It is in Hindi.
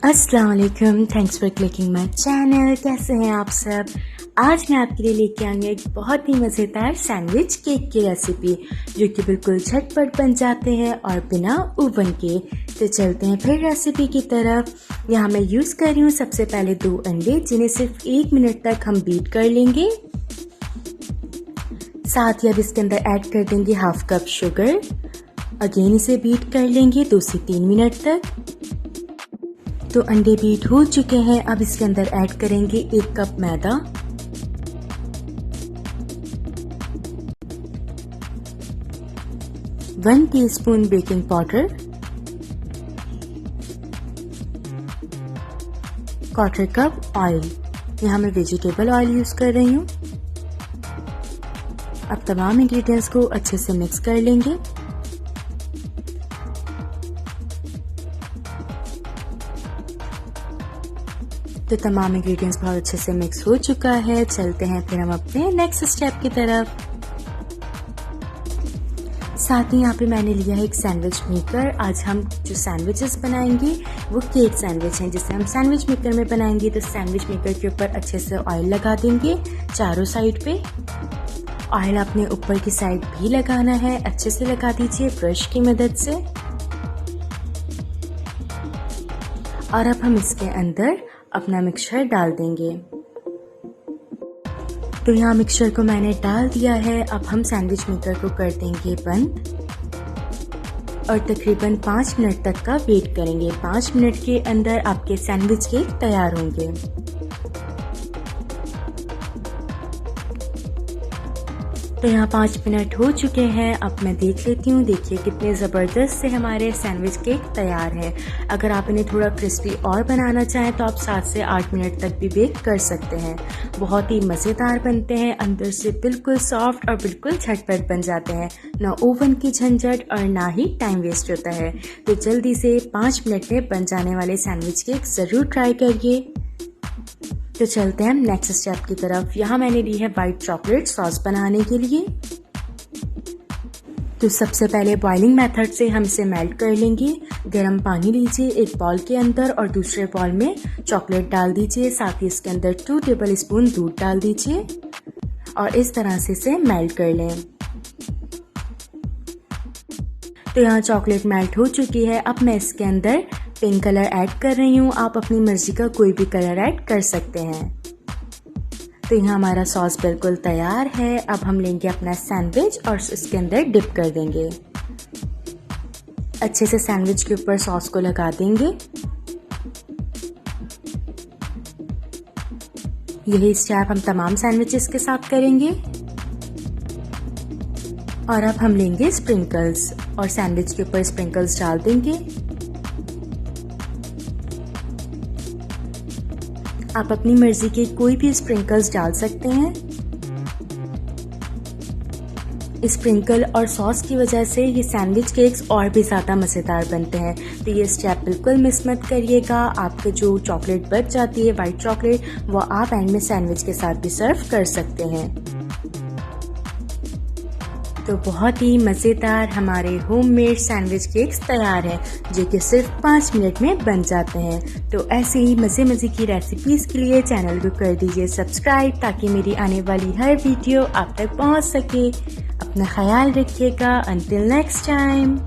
अस्सलाम वालेकुम, thanks for clicking my channel. कैसे हैं आप सब? आज मैं आपके लिए लेके आई हूँ एक बहुत ही मज़ेदार सैंडविच केक की रेसिपी जो कि बिल्कुल झटपट बन जाते हैं और बिना ओवन के। तो चलते हैं फिर रेसिपी की तरफ। यहाँ मैं यूज़ कर रही हूँ सबसे पहले 2 अंडे, जिन्हें सिर्फ 1 मिनट तक हम बीट कर लेंगे। साथ ही अब इसके अंदर ऐड कर देंगे हाफ कप शुगर। अगेन इसे बीट कर लेंगे 2 से 3 मिनट तक। तो अंडे बीट हो चुके हैं। अब इसके अंदर ऐड करेंगे 1 कप मैदा, one teaspoon baking powder, 1/4 cup oil. यहाँ मैं वेजिटेबल ऑयल यूज कर रही हूँ। अब तमाम इंग्रेडिएंट्स को अच्छे से मिक्स कर लेंगे। तो तमाम इंग्रेडिएंट्स बहुत अच्छे से मिक्स हो चुका है। चलते हैं फिर हम अपने नेक्स्ट स्टेप की तरफ। साथ ही यहाँ पे मैंने लिया है एक सैंडविच मेकर। आज हम जो सैंडविचेस बनाएंगे वो केक सैंडविच हैं, जिसे हम सैंडविच मेकर में बनाएंगे। तो सैंडविच मेकर के ऊपर अच्छे से ऑयल लगा देंगे चारों साइड पे। ऑयल अपने ऊपर की साइड भी लगाना है, अच्छे से लगा दीजिए ब्रश की मदद से। और अब हम इसके अंदर अपना मिक्सचर डाल देंगे। तो यहाँ मिक्सचर को मैंने डाल दिया है। अब हम सैंडविच मेकर को कर देंगे बंद और तकरीबन 5 मिनट तक का वेट करेंगे। 5 मिनट के अंदर आपके सैंडविच केक तैयार होंगे। तो यहाँ 5 मिनट हो चुके हैं। अब मैं देख लेती हूँ। देखिए कितने ज़बरदस्त से हमारे सैंडविच केक तैयार हैं। अगर आप इन्हें थोड़ा क्रिस्पी और बनाना चाहें तो आप 7 से 8 मिनट तक भी बेक कर सकते हैं। बहुत ही मज़ेदार बनते हैं, अंदर से बिल्कुल सॉफ्ट और बिल्कुल झटपट बन जाते हैं। ना ओवन की झंझट और ना ही टाइम वेस्ट होता है। तो जल्दी से 5 मिनट में बन जाने वाले सैंडविच केक ज़रूर ट्राई करिए। तो चलते हैं नेक्स्ट स्टेप की तरफ। यहाँ मैंने ली है वाइट चॉकलेट सॉस बनाने के लिए। तो सबसे पहले बॉइलिंग मेथड से हम इसे मेल्ट कर लेंगे। गर्म पानी लीजिए एक बॉल के अंदर और दूसरे बॉल में चॉकलेट डाल दीजिए। साथ ही इसके अंदर 2 टेबल स्पून दूध डाल दीजिए और इस तरह से इसे मेल्ट कर लें। तो यहाँ चॉकलेट मेल्ट हो चुकी है। अब मैं इसके अंदर पिंक कलर ऐड कर रही हूँ। आप अपनी मर्जी का कोई भी कलर ऐड कर सकते हैं। तो यहाँ हमारा सॉस बिल्कुल तैयार है। अब हम लेंगे अपना सैंडविच और इसके अंदर डिप कर देंगे। अच्छे से सैंडविच के ऊपर सॉस को लगा देंगे। यही स्टेप हम तमाम सैंडविचेस के साथ करेंगे। और अब हम लेंगे स्प्रिंकल्स और सैंडविच के ऊपर स्प्रिंकल्स डाल देंगे। आप अपनी मर्जी के कोई भी स्प्रिंकल्स डाल सकते हैं। स्प्रिंकल और सॉस की वजह से ये सैंडविच केक्स और भी ज़्यादा मज़ेदार बनते हैं। तो ये स्टेप बिल्कुल मिस मत करिएगा। आपके जो चॉकलेट बच जाती है वाइट चॉकलेट, वो आप एंड में सैंडविच के साथ भी सर्व कर सकते हैं। तो बहुत ही मज़ेदार हमारे होममेड सैंडविच केक्स तैयार हैं, जो कि सिर्फ 5 मिनट में बन जाते हैं। तो ऐसे ही मज़े की रेसिपीज़ के लिए चैनल को कर दीजिए सब्सक्राइब, ताकि मेरी आने वाली हर वीडियो आप तक पहुंच सके। अपना ख्याल रखिएगा। Until next time.